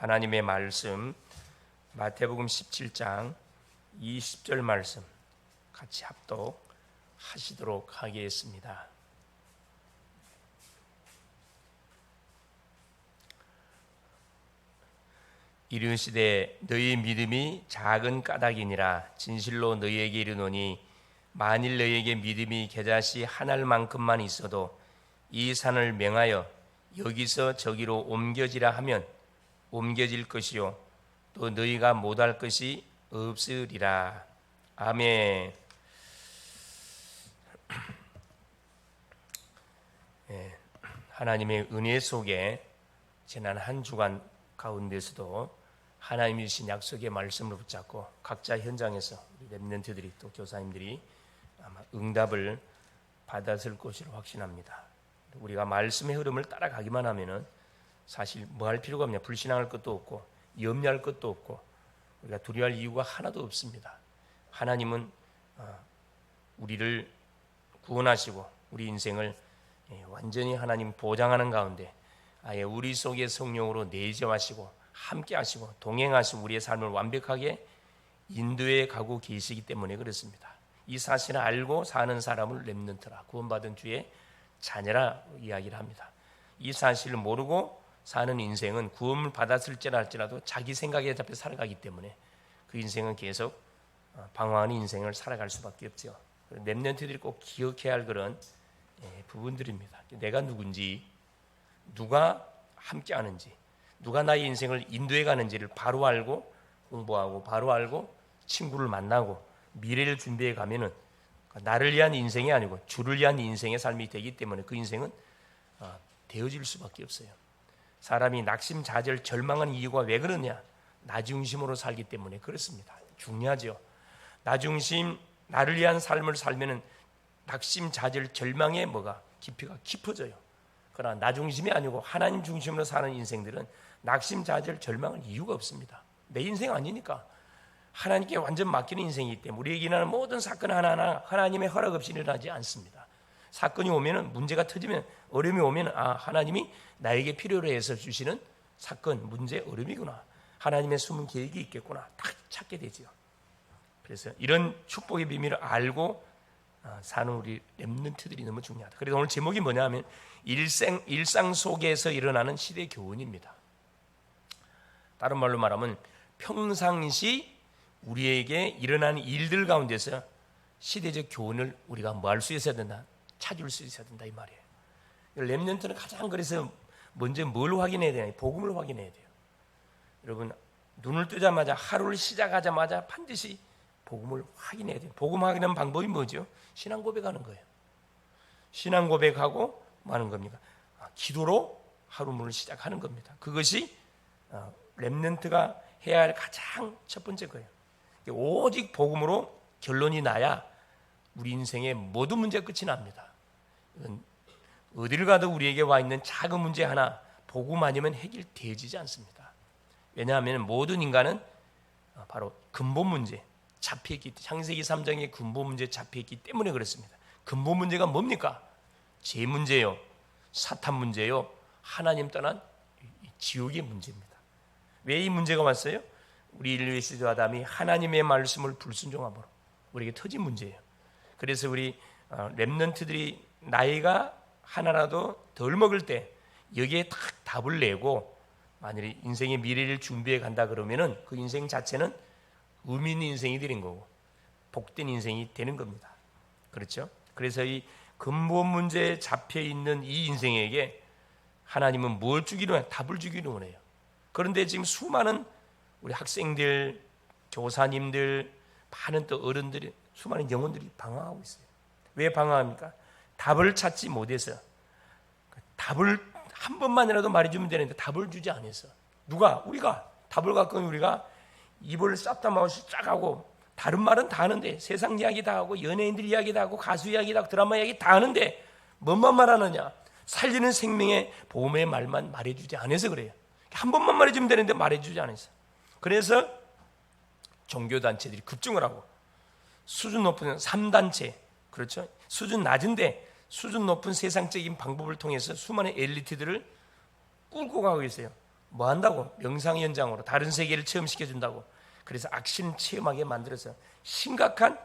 하나님의 말씀 마태복음 17장 20절 말씀 같이 합독하시도록 하겠습니다. 이르시되 너희 믿음이 작은 까닭이니라. 진실로 너희에게 이르노니 만일 너희에게 믿음이 겨자씨 한 알만큼만 있어도 이 산을 명하여 여기서 저기로 옮겨지라 하면 옮겨질 것이요 또 너희가 못할 것이 없으리라. 아멘. 하나님의 은혜 속에 지난 한 주간 가운데서도 하나님이 주신 약속의 말씀을 붙잡고 각자 현장에서 우리 렘넌트들이 또 교사님들이 아마 응답을 받았을 것으로 확신합니다. 우리가 말씀의 흐름을 따라가기만 하면은 사실 뭐 할 필요가 없냐. 불신앙할 것도 없고 염려할 것도 없고 우리가 두려워할 이유가 하나도 없습니다. 하나님은 우리를 구원하시고 우리 인생을 완전히 하나님 보장하는 가운데 아예 우리 속에 성령으로 내재하시고 함께 하시고 동행하시고 우리의 삶을 완벽하게 인도해 가고 계시기 때문에 그렇습니다. 이 사실을 알고 사는 사람을 렘넌트라, 구원받은 주의 자녀라 이야기를 합니다. 이 사실을 모르고 사는 인생은 구원을 받았을지라도 자기 생각에 잡혀 살아가기 때문에 그 인생은 계속 방황하는 인생을 살아갈 수밖에 없죠. 렘넌트들이 꼭 기억해야 할 그런 부분들입니다. 내가 누군지, 누가 함께 하는지, 누가 나의 인생을 인도해 가는지를 바로 알고 공부하고 바로 알고 친구를 만나고 미래를 준비해 가면은 나를 위한 인생이 아니고 주를 위한 인생의 삶이 되기 때문에 그 인생은 되어질 수밖에 없어요. 사람이 낙심자절 절망하는 이유가 왜 그러냐? 나 중심으로 살기 때문에 그렇습니다. 중요하죠. 나 중심, 나를 위한 삶을 살면은 낙심자절 절망의 뭐가 깊이가 깊어져요. 그러나 나 중심이 아니고 하나님 중심으로 사는 인생들은 낙심자절 절망할 이유가 없습니다. 내 인생 아니니까 하나님께 완전 맡기는 인생이기 때문에 우리에게 일어나는 모든 사건 하나하나 하나님의 허락 없이 일어나지 않습니다. 사건이 오면은, 문제가 터지면, 어려움이 오면 하나님이 나에게 필요로 해서 주시는 사건, 문제, 어려움이구나, 하나님의 숨은 계획이 있겠구나 딱 찾게 되죠. 그래서 이런 축복의 비밀을 알고 사는 우리 렘넌트들이 너무 중요하다. 그래서 오늘 제목이 뭐냐 하면 일상 속에서 일어나는 시대 교훈입니다. 다른 말로 말하면 평상시 우리에게 일어나는 일들 가운데서 시대적 교훈을 우리가 뭐 할 수 있어야 된다, 찾을 수 있어야 된다 이 말이에요. 렘넌트는 가장 그래서 먼저 뭘 확인해야 되냐? 복음을 확인해야 돼요. 여러분 눈을 뜨자마자 하루를 시작하자마자 반드시 복음을 확인해야 돼요. 복음 확인하는 방법이 뭐죠? 신앙 고백하는 거예요. 신앙 고백하고 뭐 하는 겁니까? 기도로 하루물을 시작하는 겁니다. 그것이 렘넌트가 해야 할 가장 첫 번째 거예요. 오직 복음으로 결론이 나야 우리 인생의 모든 문제가 끝이 납니다. 어디를 가도 우리에게 와 있는 작은 문제 하나 복음 아니면 해결되어지지 않습니다. 왜냐하면 모든 인간은 바로 근본 문제 잡혀있기, 창세기 3장의 근본 문제에 잡혀있기 때문에 그렇습니다. 근본 문제가 뭡니까? 죄 문제요, 사탄 문제요, 하나님 떠난 지옥의 문제입니다. 왜 이 문제가 왔어요? 우리 인류의 시조 아담이 하나님의 말씀을 불순종함으로 우리에게 터진 문제예요. 그래서 우리 렘넌트들이 나이가 하나라도 덜 먹을 때 여기에 딱 답을 내고 만약에 인생의 미래를 준비해 간다 그러면은 그 인생 자체는 의미 있는 인생이 되는 거고 복된 인생이 되는 겁니다. 그렇죠? 그래서 이 근본 문제에 잡혀 있는 이 인생에게 하나님은 뭘 주기로 해요? 답을 주기로 원해요. 그런데 지금 수많은 우리 학생들, 교사님들, 많은 또 어른들이, 수많은 영혼들이 방황하고 있어요. 왜 방황합니까? 답을 찾지 못해서. 답을 한 번만이라도 말해주면 되는데 답을 주지 않아서. 누가? 우리가 답을 갖고 우리가 입을 쌉담하고 시작하고 다른 말은 다 하는데, 세상 이야기 다 하고 연예인들 이야기 다 하고 가수 이야기 다 하고 드라마 이야기 다 하는데 뭔만 말하느냐? 살리는 생명의 보험의 말만 말해주지 않아서 그래요. 한 번만 말해주면 되는데 말해주지 않아서. 그래서 종교단체들이 급증을 하고 수준 높은 3단체, 그렇죠? 수준 낮은데 수준 높은 세상적인 방법을 통해서 수많은 엘리트들을 끌고 가고 있어요. 뭐 한다고? 명상 현장으로 다른 세계를 체험시켜 준다고. 그래서 악신 체험하게 만들어서 심각한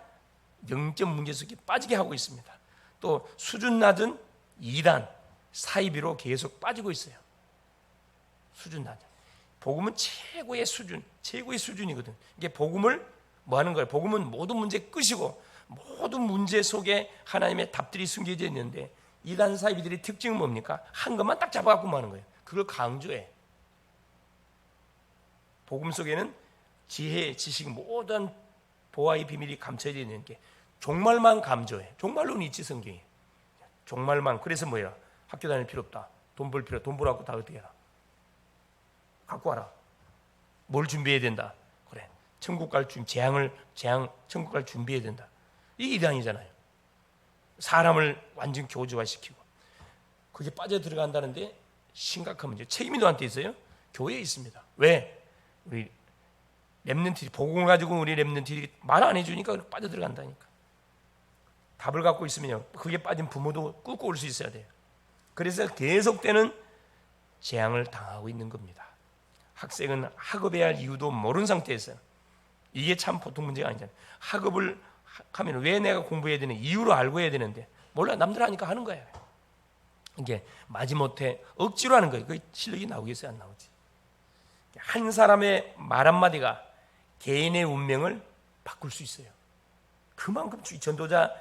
영적 문제 속에 빠지게 하고 있습니다. 또 수준 낮은 이단, 사이비로 계속 빠지고 있어요. 수준 낮은. 복음은 최고의 수준, 최고의 수준이거든. 이게 복음을 뭐 하는 거예요? 복음은 모든 문제 끝이고 모든 문제 속에 하나님의 답들이 숨겨져 있는데, 이단 사이비들의 특징은 뭡니까? 한 것만 딱 잡아갖고 하는 거예요. 그걸 강조해. 복음 속에는 지혜, 지식, 모든 보화의 비밀이 감춰져 있는 게 종말만 강조해. 종말론이 있지, 성경에. 종말만. 그래서 뭐야? 학교 다닐 필요 없다. 돈 벌 필요, 돈 벌어갖고 다 어떻게 해라? 갖고 와라. 뭘 준비해야 된다? 그래. 천국 갈 천국 갈 준비해야 된다. 이게 이단이잖아요. 사람을 완전 교조화시키고. 그게 빠져 들어간다는데 심각한 문제. 책임이 너한테 있어요? 교회에 있습니다. 왜? 우리 렘넌트들이, 복음을 가지고 우리 렘넌트들이 말 안 해주니까 빠져 들어간다니까. 답을 갖고 있으면요, 그게 빠진 부모도 꿇고 올 수 있어야 돼요. 그래서 계속되는 재앙을 당하고 있는 겁니다. 학생은 학업해야 할 이유도 모르는 상태에서, 이게 참 보통 문제가 아니잖아요. 학업을 하면 왜 내가 공부해야 되는 이유로 알고 해야 되는데 몰라, 남들 하니까 하는 거예요. 이게 마지못해 억지로 하는 거예요. 그 실력이 나오겠어요? 안 나오지. 한 사람의 말 한마디가 개인의 운명을 바꿀 수 있어요. 그만큼 전도자,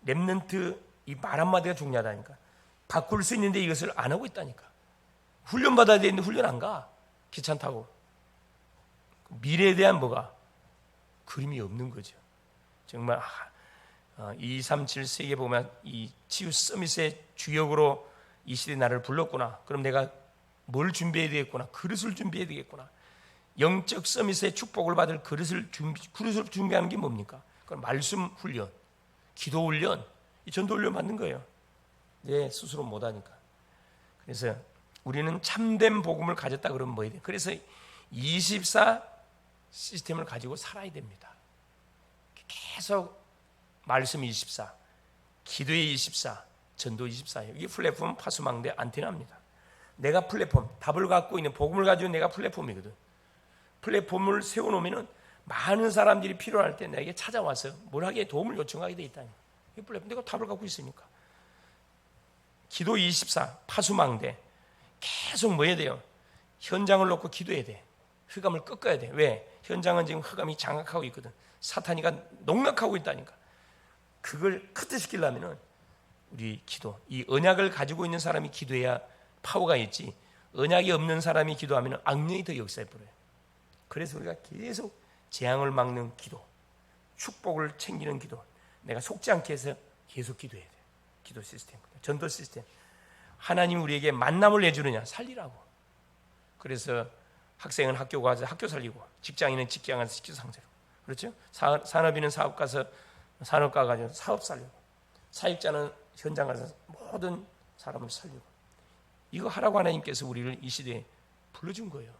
렘넌트 이 말 한마디가 중요하다니까. 바꿀 수 있는데 이것을 안 하고 있다니까. 훈련 받아야 되는데 훈련 안 가. 기차 타고. 미래에 대한 뭐가 그림이 없는 거죠. 정말 237 세계 보면 이 치유 서밋의 주역으로 이 시대 나를 불렀구나. 그럼 내가 뭘 준비해야 되겠구나. 그릇을 준비해야 되겠구나. 영적 서밋의 축복을 받을 그릇을 준비하는 게 뭡니까? 그건 말씀 훈련, 기도 훈련, 이 전도 훈련 받는 거예요. 내 스스로 못하니까. 그래서 우리는 참된 복음을 가졌다 그러면 뭐 해야 돼? 그래서 24 시스템을 가지고 살아야 됩니다. 계속 말씀 24, 기도의 24, 전도 24예요. 이게 플랫폼 파수망대 안테나입니다. 내가 플랫폼, 답을 갖고 있는 복음을 가지고 내가 플랫폼이거든. 플랫폼을 세워놓으면 많은 사람들이 필요할 때 내게 찾아와서 뭘 하기에 도움을 요청하게 돼 있다니. 이 플랫폼, 내가 답을 갖고 있으니까. 기도 24, 파수망대. 계속 뭐 해야 돼요? 현장을 놓고 기도해야 돼. 흑암을 꺾어야 돼. 왜? 현장은 지금 흑암이 장악하고 있거든. 사탄이가 농락하고 있다니까. 그걸 커트시키려면 우리 기도, 이 언약을 가지고 있는 사람이 기도해야 파워가 있지, 언약이 없는 사람이 기도하면 악령이 더 역사해버려요. 그래서 우리가 계속 재앙을 막는 기도, 축복을 챙기는 기도, 내가 속지 않게 해서 계속 기도해야 돼요. 기도 시스템, 전도 시스템. 하나님 우리에게 만남을 내주느냐? 살리라고. 그래서 학생은 학교 가서 학교 살리고, 직장인은 직장 가서 직장 상세로. 그렇죠? 산업인은 사업 가서 산업가 가서 사업 살리고, 사역자는 현장 가서 모든 사람을 살리고. 이거 하라고 하나님께서 우리를 이 시대에 불러준 거예요.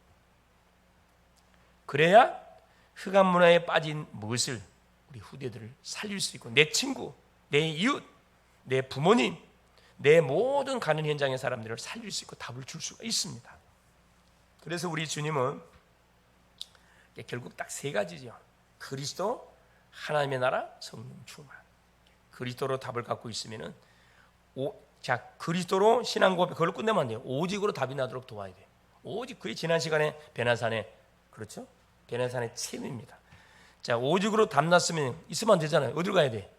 그래야 흑암 문화에 빠진 무엇을 우리 후대들을 살릴 수 있고, 내 친구, 내 이웃, 내 부모님, 내 모든 가는 현장의 사람들을 살릴 수 있고 답을 줄 수가 있습니다. 그래서 우리 주님은 결국 딱 세 가지죠. 그리스도, 하나님의 나라, 성령 충만. 그리스도로 답을 갖고 있으면은 그리스도로 신앙 고백, 그걸 끝내면 안 돼요. 오직으로 답이 나도록 도와야 돼요. 오직, 그게 지난 시간에 베나산의, 그렇죠? 베나산의 체험입니다. 자, 오직으로 답 났으면 있으면 안 되잖아요. 어디로 가야 돼?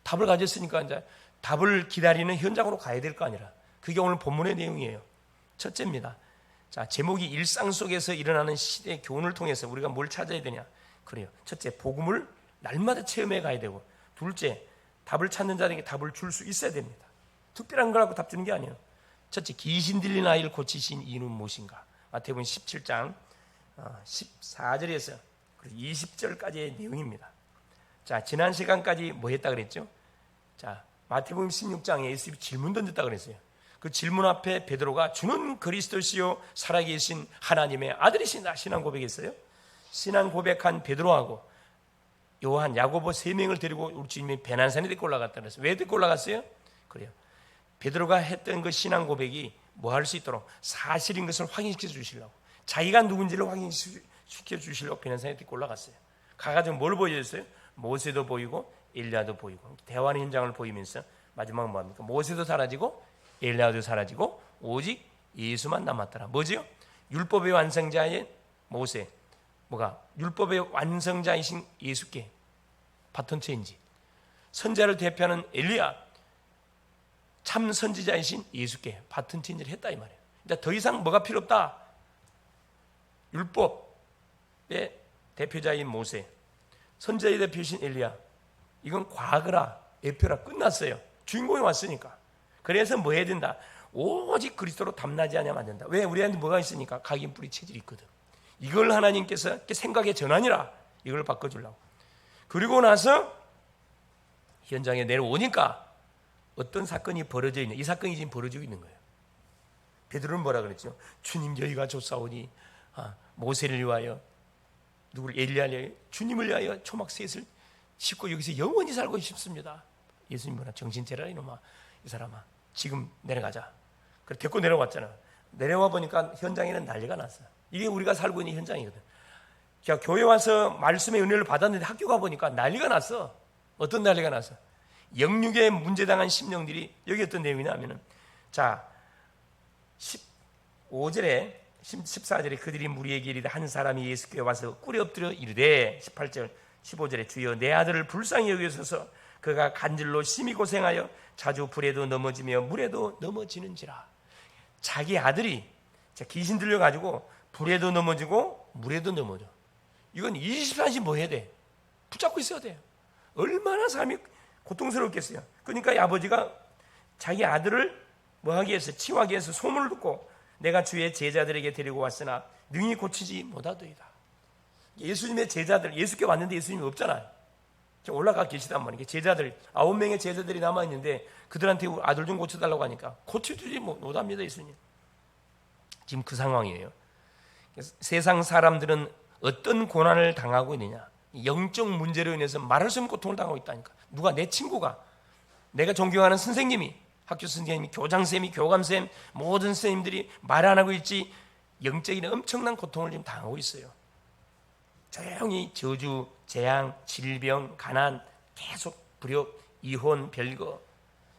답을 가졌으니까 이제 답을 기다리는 현장으로 가야 될 거 아니라. 그게 오늘 본문의 내용이에요. 첫째입니다. 자, 제목이 일상 속에서 일어나는 시대의 교훈을 통해서 우리가 뭘 찾아야 되냐? 그래요. 첫째, 복음을 날마다 체험해 가야 되고, 둘째, 답을 찾는 자에게 답을 줄 수 있어야 됩니다. 특별한 거라고 답 주는 게 아니에요. 첫째, 귀신 들린 아이를 고치신 이유는 무엇인가? 마태복음 17장 14절에서 20절까지의 내용입니다. 자, 지난 시간까지 뭐 했다 그랬죠? 자, 마태복음 16장에 예수님이 질문 던졌다 그랬어요. 그 질문 앞에 베드로가 주는 그리스도시요 살아계신 하나님의 아들이시다 신앙 고백했어요. 신앙 고백한 베드로하고 요한, 야고보 3명을 데리고 우리 주님이 베난산에 데리고 올라갔다 그랬어요. 왜 데리고 올라갔어요? 그래요. 베드로가 했던 그 신앙 고백이 뭐 할 수 있도록 사실인 것을 확인시켜 주시려고. 자기가 누군지를 확인시켜 주시려고 변호사에 데리고 올라갔어요. 가가지고 뭘 보여줬어요? 모세도 보이고 엘리야도 보이고 대화하는 현장을 보이면서 마지막은 뭐합니까? 모세도 사라지고 엘리야도 사라지고 오직 예수만 남았더라. 뭐지요? 율법의 완성자의 모세, 뭐가? 율법의 완성자이신 예수께 바톤 체인지. 선자를 대표하는 엘리야, 참 선지자이신 예수께 바톤 체인지를 했다 이 말이에요. 그러니까 더 이상 뭐가 필요 없다. 율법의 대표자인 모세, 선지자의 대표이신 엘리야, 이건 과거라, 예표라, 끝났어요. 주인공이 왔으니까. 그래서 뭐 해야 된다? 오직 그리스도로 담나지 않으면 안 된다. 왜? 우리한테 뭐가 있으니까? 각인 뿌리 체질이 있거든. 이걸 하나님께서 생각의 전환이라 이걸 바꿔주려고. 그리고 나서 현장에 내려오니까 어떤 사건이 벌어져 있는, 이 사건이 지금 벌어지고 있는 거예요. 베드로는 뭐라 그랬죠? 주님, 저희가 쫓아오니 모세를 위하여, 누구를? 엘리야를 위하여, 주님을 위하여 초막셋을 싣고 여기서 영원히 살고 싶습니다. 예수님 뭐라? 정신차려라 이놈아, 이 사람아, 지금 내려가자. 그래 데리고 내려왔잖아. 내려와 보니까 현장에는 난리가 났어. 이게 우리가 살고 있는 현장이거든. 교회 와서 말씀의 은혜를 받았는데 학교 가보니까 난리가 났어. 어떤 난리가 났어? 영육에 문제당한 심령들이, 여기 어떤 내용이냐면은, 자 15절에 14절에 그들이 무리에게 이르되 한 사람이 예수께 와서 꿇에 엎드려 이르되, 18절 15절에 주여 내 아들을 불쌍히 여기소서 그가 간질로 심히 고생하여 자주 불에도 넘어지며 물에도 넘어지는지라. 자기 아들이 귀신 들려가지고 불에도 넘어지고 물에도 넘어져. 이건 24시간 뭐 해야 돼? 붙잡고 있어야 돼요. 얼마나 삶이 고통스럽겠어요. 그러니까 이 아버지가 자기 아들을 뭐 하기 위해서, 치유하기 위해서 소문을 듣고 내가 주의 제자들에게 데리고 왔으나 능히 고치지 못하더이다. 예수님의 제자들, 예수께 왔는데 예수님이 없잖아요. 올라가 계시단 말이에요. 제자들 9명의 제자들이 남아있는데 그들한테 아들 좀 고쳐달라고 하니까 고쳐주지 못합니다. 예수님. 지금 그 상황이에요. 세상 사람들은 어떤 고난을 당하고 있느냐, 영적 문제로 인해서 말할 수 없는 고통을 당하고 있다니까. 누가? 내 친구가, 내가 존경하는 선생님이, 학교 선생님이, 교장쌤이, 교감쌤, 모든 선생님들이 말 안 하고 있지 영적인 엄청난 고통을 지금 당하고 있어요. 조용히 저주, 재앙, 질병, 가난, 계속 불효, 이혼, 별거.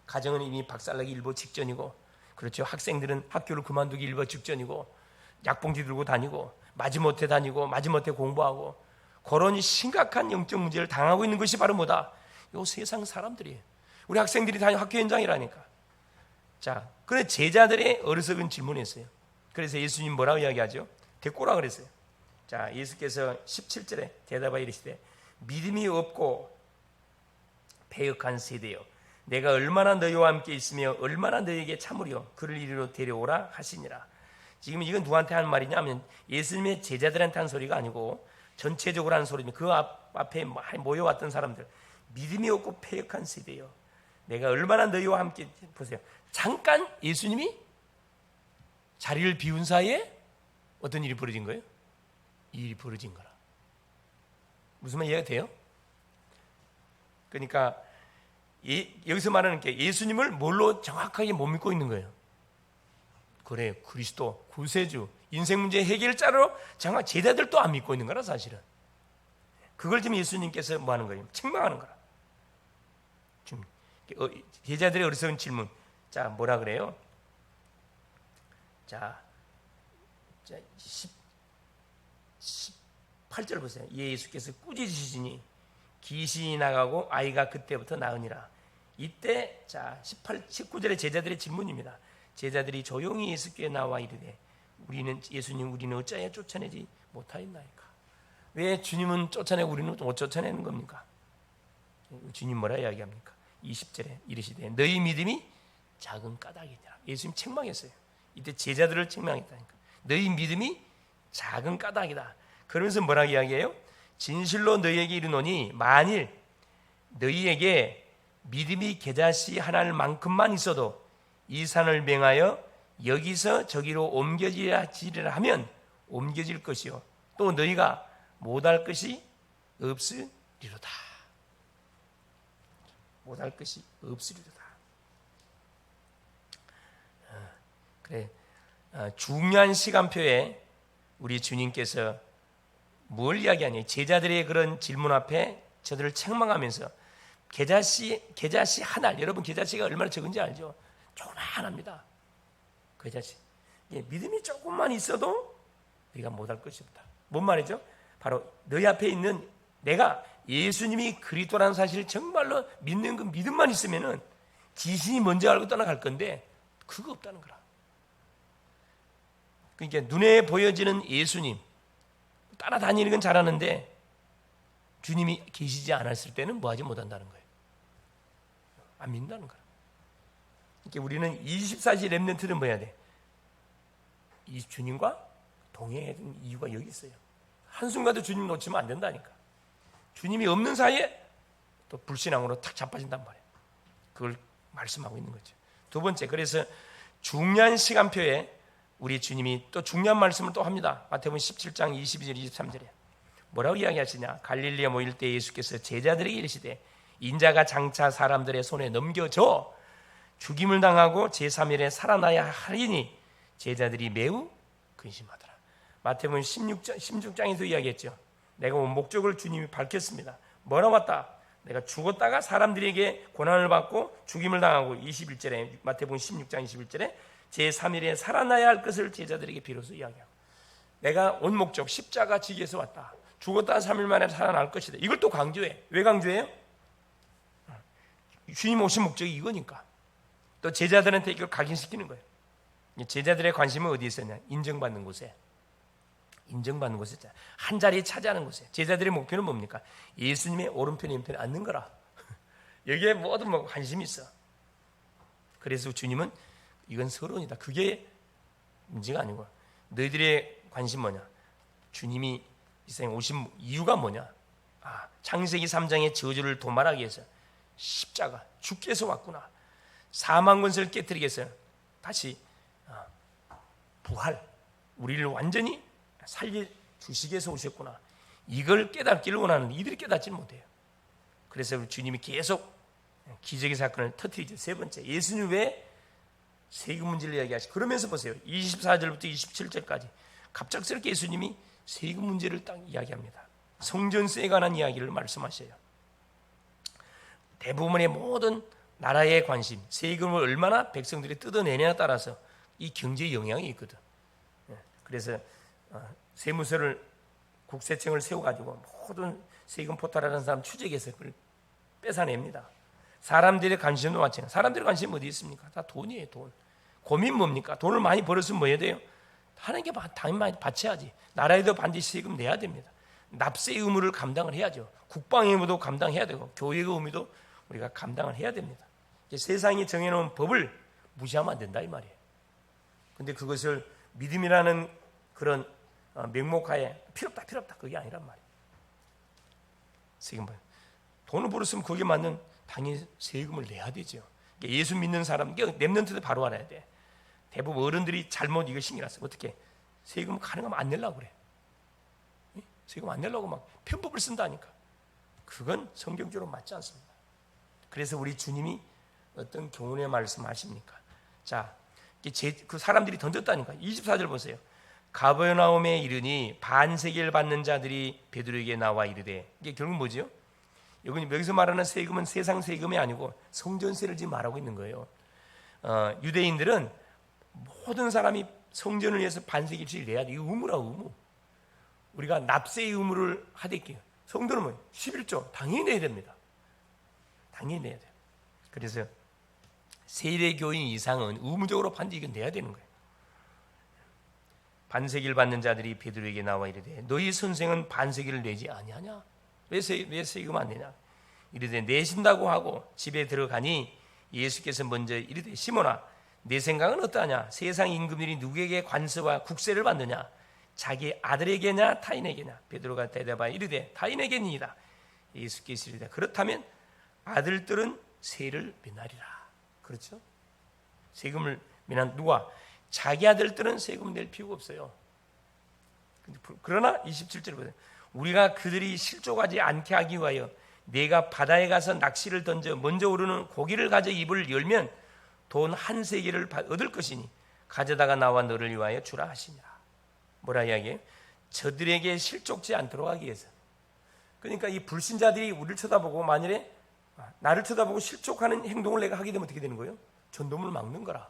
가정은 이미 박살나기 일보 직전이고, 그렇죠. 학생들은 학교를 그만두기 일보 직전이고, 약봉지 들고 다니고, 마지못해 다니고, 마지못해 공부하고, 그런 심각한 영적 문제를 당하고 있는 것이 바로 뭐다? 요 세상 사람들이에요. 우리 학생들이 다니는 학교 현장이라니까. 자, 그래 제자들의 어리석은 질문했어요. 그래서 예수님 뭐라고 이야기하죠? 데리고 오라 그랬어요. 자, 예수께서 17절에 대답하여 이르시되 믿음이 없고 패역한 세대여, 내가 얼마나 너희와 함께 있으며 얼마나 너희에게 참으려 그를 이리로 데려오라 하시니라. 지금 이건 누구한테 하는 말이냐면 예수님의 제자들한테 한 소리가 아니고 전체적으로 하는 소리입니다. 그 앞에 모여왔던 사람들, 믿음이 없고 패역한 세대여, 내가 얼마나 너희와 함께. 보세요, 잠깐 예수님이 자리를 비운 사이에 어떤 일이 벌어진 거예요? 이 일이 벌어진 거라. 무슨 말 이해가 돼요? 그러니까 여기서 말하는 게 예수님을 뭘로 정확하게 못 믿고 있는 거예요. 그래, 그리스도, 구세주, 인생 문제 해결자로 정확 제자들도 안 믿고 있는 거라 사실은. 그걸 지금 예수님께서 뭐 하는 거예요? 책망하는 거라. 지금 제자들의 어리석은 질문. 자, 뭐라 그래요? 자 18절 보세요. 예수께서 꾸짖으시니 귀신이 나가고 아이가 그때부터 나으니라. 이때 자 19절의 제자들의 질문입니다. 제자들이 조용히 예수께 나와 이르되 예수님 우리는 어찌하여 쫓아내지 못하였나이까. 왜 주님은 쫓아내고 우리는 못 쫓아내는 겁니까? 주님 뭐라 이야기합니까? 20절에 이르시되 너희 믿음이 작은 까닭이니라. 예수님 책망했어요. 이때 제자들을 책망했다니까. 너희 믿음이 작은 까닭이다. 그러면서 뭐라고 이야기해요? 진실로 너희에게 이르노니 만일 너희에게 믿음이 겨자씨 하나만큼만 있어도 이 산을 맹하여 여기서 저기로 옮겨지라 하면 옮겨질 것이요 또 너희가 못할 것이 없으리로다. 못할 것이 없으리로다. 그래, 중요한 시간표에 우리 주님께서 뭘 이야기하냐? 제자들의 그런 질문 앞에 저들을 책망하면서 계자씨 한 알, 여러분 계자씨가 얼마나 적은지 알죠? 조그만합니다. 계자씨. 믿음이 조금만 있어도 네가 못할 것이 없다. 뭔 말이죠? 바로 너희 앞에 있는 내가 예수님이 그리스도라는 사실을 정말로 믿는 그 믿음만 있으면은 지신이 먼저 알고 떠나갈 건데 그거 없다는 거라. 그러니까 눈에 보여지는 예수님 따라다니는 건 잘하는데 주님이 계시지 않았을 때는 뭐하지 못한다는 거예요. 안 믿는다는 거라. 그러니까 우리는 24시 렘넌트는 뭐 해야 돼? 이 주님과 동행해야 되는 이유가 여기 있어요. 한순간도 주님 놓치면 안 된다니까. 주님이 없는 사이에 또 불신앙으로 탁 자빠진단 말이에요. 그걸 말씀하고 있는 거죠. 두 번째, 그래서 중요한 시간표에 우리 주님이 또 중요한 말씀을 또 합니다. 마태복음 17장 22절 23절에 뭐라고 이야기하시냐? 갈릴리에 모일 때 예수께서 제자들에게 이르시되 인자가 장차 사람들의 손에 넘겨져 죽임을 당하고 제3일에 살아나야 하리니 제자들이 매우 근심하더라. 마태복음 16장에서 이야기했죠. 내가 온 목적을 주님이 밝혔습니다. 뭐라고 왔다? 내가 죽었다가 사람들에게 고난을 받고 죽임을 당하고 21절에 마태복음 16장 21절에 제3일에 살아나야 할 것을 제자들에게 비로소 이야기하고 내가 온 목적 십자가 지기에서 왔다. 죽었다가 3일 만에 살아날 것이다. 이걸 또 강조해. 왜 강조해요? 주님 오신 목적이 이거니까. 또 제자들한테 이걸 각인시키는 거예요. 제자들의 관심은 어디에 있었냐? 인정받는 곳에. 인정받는 곳에 한 자리에 차지하는 곳에. 제자들의 목표는 뭡니까? 예수님의 오른편에 왼편에 앉는 거라. 여기에 모든 관심이 있어. 그래서 주님은 이건 서론이다. 그게 문제가 아니고 너희들의 관심 뭐냐? 주님이 이 세상에 오신 이유가 뭐냐? 창세기 3장의 저주를 도말하기 위해서 십자가 죽기 위해서 왔구나. 사망 권세를 깨뜨리기 위해서 다시 부활, 우리를 완전히 살려주시기 위해서 오셨구나. 이걸 깨닫기를 원하는 이들이 깨닫지는 못해요. 그래서 우리 주님이 계속 기적의 사건을 터뜨리죠. 세 번째, 예수님 왜 세금 문제를 이야기하시죠? 그러면서 보세요. 24절부터 27절까지 갑작스럽게 예수님이 세금 문제를 딱 이야기합니다. 성전세에 관한 이야기를 말씀하셔요. 대부분의 모든 나라의 관심, 세금을 얼마나 백성들이 뜯어내냐에 따라서 이 경제에 영향이 있거든. 그래서 세무서를 국세청을 세워가지고 모든 세금 포탈하는 사람 추적해서 그걸 뺏어냅니다. 사람들의 관심도 마찬가지예요. 사람들의 관심이 어디 있습니까? 다 돈이에요. 돈. 고민 뭡니까? 돈을 많이 벌었으면 뭐 해야 돼요? 하나님께 당연히 많이 바쳐야지. 나라에도 반드시 세금 내야 됩니다. 납세의 의무를 감당을 해야죠. 국방의 의무도 감당해야 되고 교회의 의무도 우리가 감당을 해야 됩니다. 세상이 정해놓은 법을 무시하면 안 된다 이 말이에요. 근데 그것을 믿음이라는 그런 명목하에 필요 없다 그게 아니란 말이에요. 세금 돈을 벌었으면 거기에 맞는 당연히 세금을 내야 되죠. 예수 믿는 사람, 렘넌트들 바로 알아야 돼. 대부분 어른들이 잘못 이거 신경 났어요. 어떻게 세금 가능하면 안 내려고 그래. 세금 안 내려고 막 편법을 쓴다니까. 그건 성경적으로 맞지 않습니다. 그래서 우리 주님이 어떤 교훈의 말씀하십니까? 자, 그 사람들이 던졌다니까. 24절 보세요. 가버나움에 이르니 반세계를 받는 자들이 베드로에게 나와 이르되, 이게 결국 뭐죠? 여기서 말하는 세금은 세상 세금이 아니고 성전세를 지금 말하고 있는 거예요. 유대인들은 모든 사람이 성전을 위해서 반세기를 내야 돼. 이거 의무라 의무. 우리가 납세의 의무를 하대게요. 성도는 뭐 11조 당연히 내야 됩니다. 당연히 내야 돼요. 그래서 세례교인 이상은 의무적으로 반드시 이건 내야 되는 거예요. 반세기를 받는 자들이 베드로에게 나와 이르되 너희 선생은 반세기를 내지 아니하냐? 왜 세금 안 내냐? 이르되 내신다고 하고 집에 들어가니 예수께서 먼저 이르되 시몬아 내 생각은 어떠하냐? 세상 임금들이 누구에게 관세와 국세를 받느냐? 자기 아들에게냐 타인에게냐? 베드로가 대답하여 이르되 타인에게니이다. 예수께서 이르되 그렇다면 아들들은 세를 면하리라. 그렇죠? 세금을 면한 누가? 자기 아들들은 세금 낼 필요가 없어요. 그러나 27절에 보세요. 우리가 그들이 실족하지 않게 하기 위하여 내가 바다에 가서 낚시를 던져 먼저 오르는 고기를 가져 입을 열면 돈 한 세겔을 얻을 것이니 가져다가 나와 너를 위하여 주라 하시니라. 뭐라 이야기해요? 저들에게 실족지 않도록 하기 위해서. 그러니까 이 불신자들이 우리를 쳐다보고 만일에 나를 쳐다보고 실족하는 행동을 내가 하게 되면 어떻게 되는 거예요? 전도문을 막는 거라.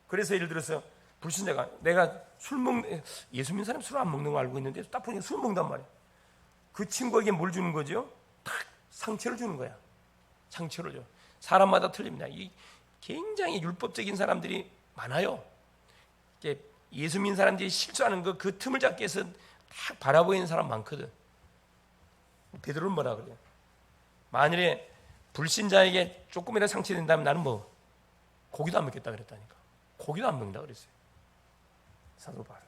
그래서 예를 들어서 불신자가 내가 예수 믿는 사람 술 안 먹는 거 알고 있는데 딱 보니까 술 먹는단 말이야. 그 친구에게 뭘 주는 거죠? 탁 상처를 주는 거야. 상처를 줘. 사람마다 틀립니다. 이 굉장히 율법적인 사람들이 많아요. 예수 믿는 사람들이 실수하는 그 틈을 잡기 위해서 딱 바라보이는 사람 많거든. 베드로는 뭐라 그래요? 만일에 불신자에게 조금이라도 상처된다면 나는 뭐 고기도 안 먹겠다 그랬다니까. 고기도 안 먹는다 그랬어요. 사도 바울.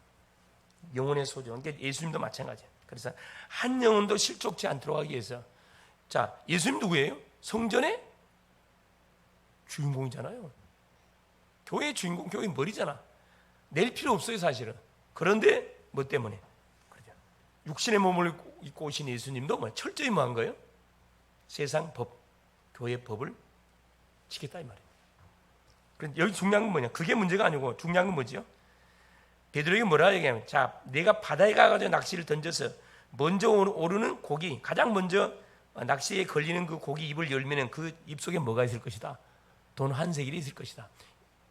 영혼의 소중. 그러니까 예수님도 마찬가지예요. 그래서 한 영혼도 실족지 않도록 하기 위해서. 자, 예수님 누구예요? 성전의 주인공이잖아요. 교회의 주인공, 교회의 머리잖아. 낼 필요 없어요, 사실은. 그런데 뭐 때문에? 그렇죠. 육신의 몸을 입고 오신 예수님도 뭐 철저히 뭐 한 거예요? 세상 법, 교회 법을 지켰다 이 말이에요. 그런데 여기 중요한 건 뭐냐? 그게 문제가 아니고 중요한 건 뭐지요? 베드로에게 뭐라 얘기하면, 자, 내가 바다에 가가지고 낚시를 던져서 먼저 오르는 고기, 가장 먼저 낚시에 걸리는 그 고기 입을 열면은 그 입속에 뭐가 있을 것이다? 돈 한 세겔이 있을 것이다.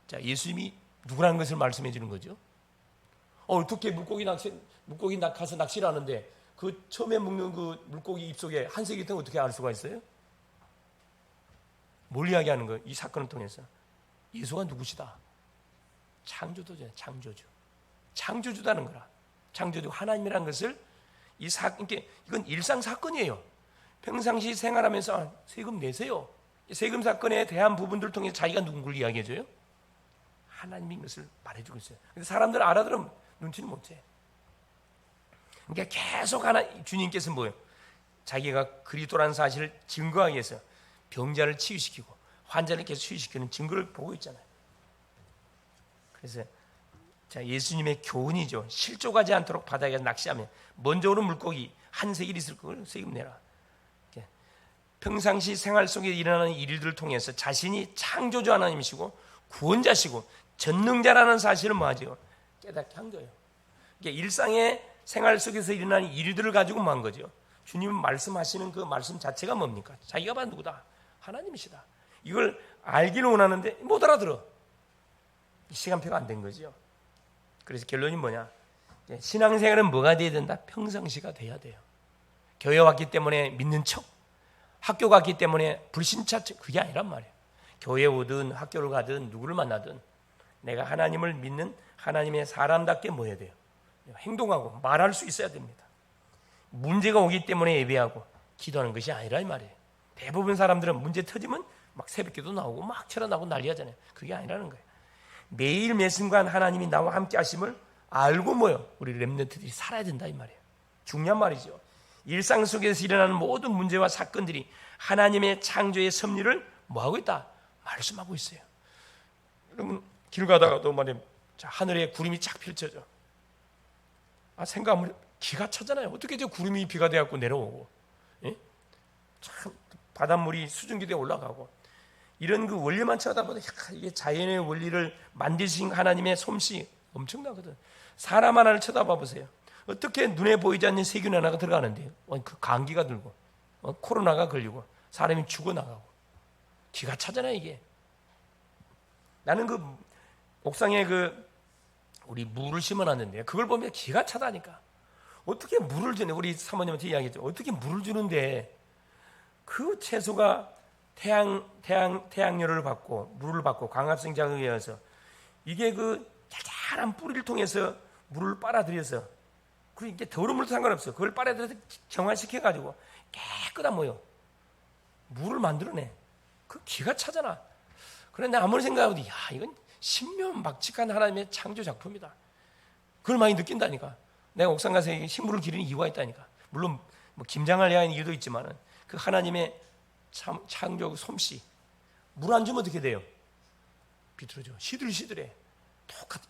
자, 예수님이 누구라는 것을 말씀해 주는 거죠. 어떻게 물고기 가서 낚시를 하는데 그 처음에 먹는 그 물고기 입속에 한 세겔 있다는 어떻게 알 수가 있어요? 뭘 이야기하는 거예요? 이 사건을 통해서 예수가 누구시다? 창조주죠, 창조주. 창조주다는 거라. 창조주 하나님이라는 것을 이건 일상 사건이에요. 평상시 생활하면서 세금 내세요. 세금 사건에 대한 부분들을 통해 자기가 누군가를 이야기해줘요. 하나님인 것을 말해주고 있어요. 근데 사람들 알아들으면 눈치는 못 채. 그러니까 계속 주님께서 뭐예요? 자기가 그리스도라는 사실을 증거하기 위해서 병자를 치유시키고 환자를 계속 치유시키는 증거를 보고 있잖아요. 그래서 자, 예수님의 교훈이죠. 실족하지 않도록 바다에 낚시하면 먼저 오는 물고기 한 세겔 있을 걸 세금 내라. 평상시 생활 속에 일어나는 일들을 통해서 자신이 창조주 하나님이시고 구원자시고 전능자라는 사실을 뭐하죠? 깨닫게 한 거예요. 그러니까 일상의 생활 속에서 일어나는 일들을 가지고 뭐 한 거죠? 주님 말씀하시는 그 말씀 자체가 뭡니까? 자기가 바로 누구다? 하나님이시다. 이걸 알기를 원하는데 못 알아들어. 시간표가 안 된 거죠. 그래서 결론이 뭐냐? 신앙생활은 뭐가 돼야 된다? 평상시가 돼야 돼요. 교회 왔기 때문에 믿는 척, 학교 갔기 때문에 불신자 척, 그게 아니란 말이에요. 교회 오든 학교를 가든 누구를 만나든 내가 하나님을 믿는 하나님의 사람답게 뭐 해야 돼요? 행동하고 말할 수 있어야 됩니다. 문제가 오기 때문에 예배하고 기도하는 것이 아니라 이 말이에요. 대부분 사람들은 문제 터지면 막 새벽기도 나오고 막 철원하고 난리하잖아요. 그게 아니라는 거예요. 매일 매 순간 하나님이 나와 함께 하심을 알고 뭐요? 우리 렘넌트들이 살아야 된다 이 말이에요. 중요한 말이죠. 일상 속에서 일어나는 모든 문제와 사건들이 하나님의 창조의 섭리를 뭐하고 있다? 말씀하고 있어요. 여러분 길 가다가도 말이에요. 자, 하늘에 구름이 착 펼쳐져. 생각하면 기가 차잖아요. 어떻게 저 구름이 비가 되어갖고 내려오고, 예? 참 바닷물이 수증기대에 올라가고 이런 그 원리만 쳐다보다 이게 자연의 원리를 만드신 하나님의 솜씨 엄청나거든. 사람 하나를 쳐다봐 보세요. 어떻게 눈에 보이지 않는 세균 하나가 들어가는데 그 감기가 들고 코로나가 걸리고 사람이 죽어나가고 기가 차잖아요 이게. 나는 그 옥상에 우리 물을 심어놨는데 그걸 보면 기가 차다니까. 어떻게 물을 주네. 우리 사모님한테 이야기했죠. 어떻게 물을 주는데 그 채소가 태양열을 받고 물을 받고 광합성 작용에 의해서 이게 그 짤짤한 뿌리를 통해서 물을 빨아들여서 그리고 이게 더러운 물도 상관없어. 그걸 빨아들여서 정화시켜가지고 깨끗한 물을 만들어내. 그 기가 차잖아. 그런데 아무리 생각해도 이건 신묘막측한 하나님의 창조 작품이다. 그걸 많이 느낀다니까. 내가 옥상 가서 식물을 기르는 이유가 있다니까. 물론 뭐 김장을 해야 하는 이유도 있지만은 그 하나님의 창조 솜씨. 물 안 주면 어떻게 돼요? 비틀어져. 시들시들해. 똑같아.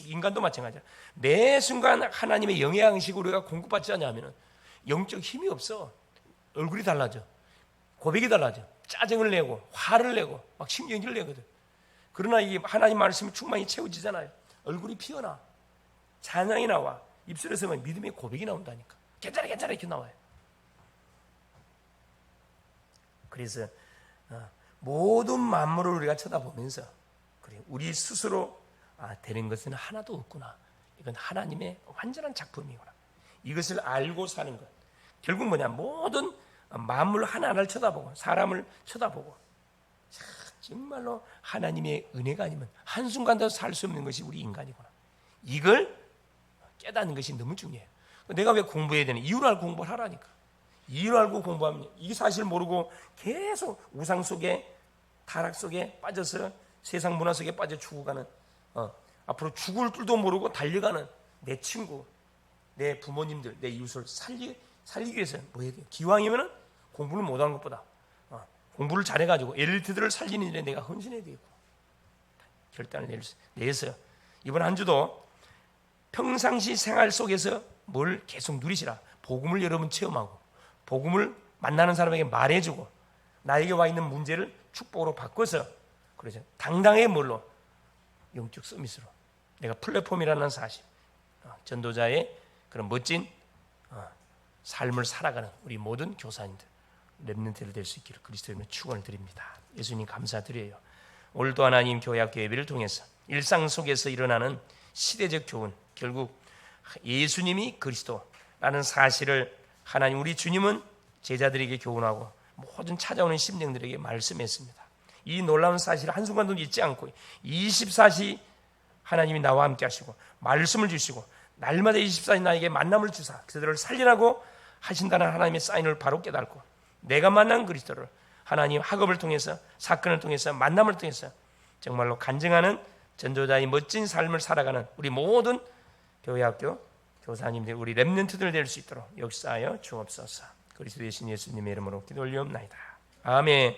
인간도 마찬가지야. 매 순간 하나님의 영양식으로 우리가 공급받지 않냐면은 영적 힘이 없어. 얼굴이 달라져. 고백이 달라져. 짜증을 내고 화를 내고 막 신경질 내거든. 그러나 이 하나님 말씀이 충만히 채워지잖아요. 얼굴이 피어나. 찬양이 나와. 입술에서 믿음의 고백이 나온다니까. 괜찮아 이렇게 나와요. 그래서 모든 만물을 우리가 쳐다보면서 그래, 우리 스스로 되는 것은 하나도 없구나. 이건 하나님의 완전한 작품이구나. 이것을 알고 사는 것. 결국 뭐냐, 모든 만물 하나하나를 쳐다보고 사람을 쳐다보고 정말로 하나님의 은혜가 아니면 한순간도 살 수 없는 것이 우리 인간이구나. 이걸 깨닫는 것이 너무 중요해요. 내가 왜 공부해야 되는, 이유를 알고 공부를 하라니까. 이유를 알고 공부하면 이 사실을 모르고 계속 우상 속에, 타락 속에 빠져서 세상 문화 속에 빠져 죽어가는, 앞으로 죽을 줄도 모르고 달려가는 내 친구, 내 부모님들, 내 이웃을 살리기 위해서 뭐 해야 돼요? 기왕이면 공부를 못한 것보다 공부를 잘해가지고 엘리트들을 살리는 일에 내가 헌신해야 되겠고, 결단을 내서 이번 한 주도 평상시 생활 속에서 뭘 계속 누리시라. 복음을 여러분 체험하고 복음을 만나는 사람에게 말해주고 나에게 와 있는 문제를 축복으로 바꿔서, 그러죠, 당당하게 뭘로? 영적 서밋으로 내가 플랫폼이라는 사실, 전도자의 그런 멋진 삶을 살아가는 우리 모든 교사님들, 렘넌트들 될 수 있기를 그리스도인으로 축원을 드립니다. 예수님 감사드려요. 오늘도 하나님 교회학교 예배를 통해서 일상 속에서 일어나는 시대적 교훈, 결국 예수님이 그리스도라는 사실을 하나님 우리 주님은 제자들에게 교훈하고 모든 찾아오는 심령들에게 말씀했습니다. 이 놀라운 사실을 한순간도 잊지 않고 24시 하나님이 나와 함께 하시고 말씀을 주시고 날마다 24시 나에게 만남을 주사 그들을 살리라고 하신다는 하나님의 사인을 바로 깨닫고, 내가 만난 그리스도를 하나님 학업을 통해서, 사건을 통해서, 만남을 통해서 정말로 간증하는 전도자의 멋진 삶을 살아가는 우리 모든 교회학교 교사님들, 우리 렘넌트들 될 수 있도록 역사하여 주옵소서. 그리스도 되신 예수님의 이름으로 기도 올리옵나이다. 아멘.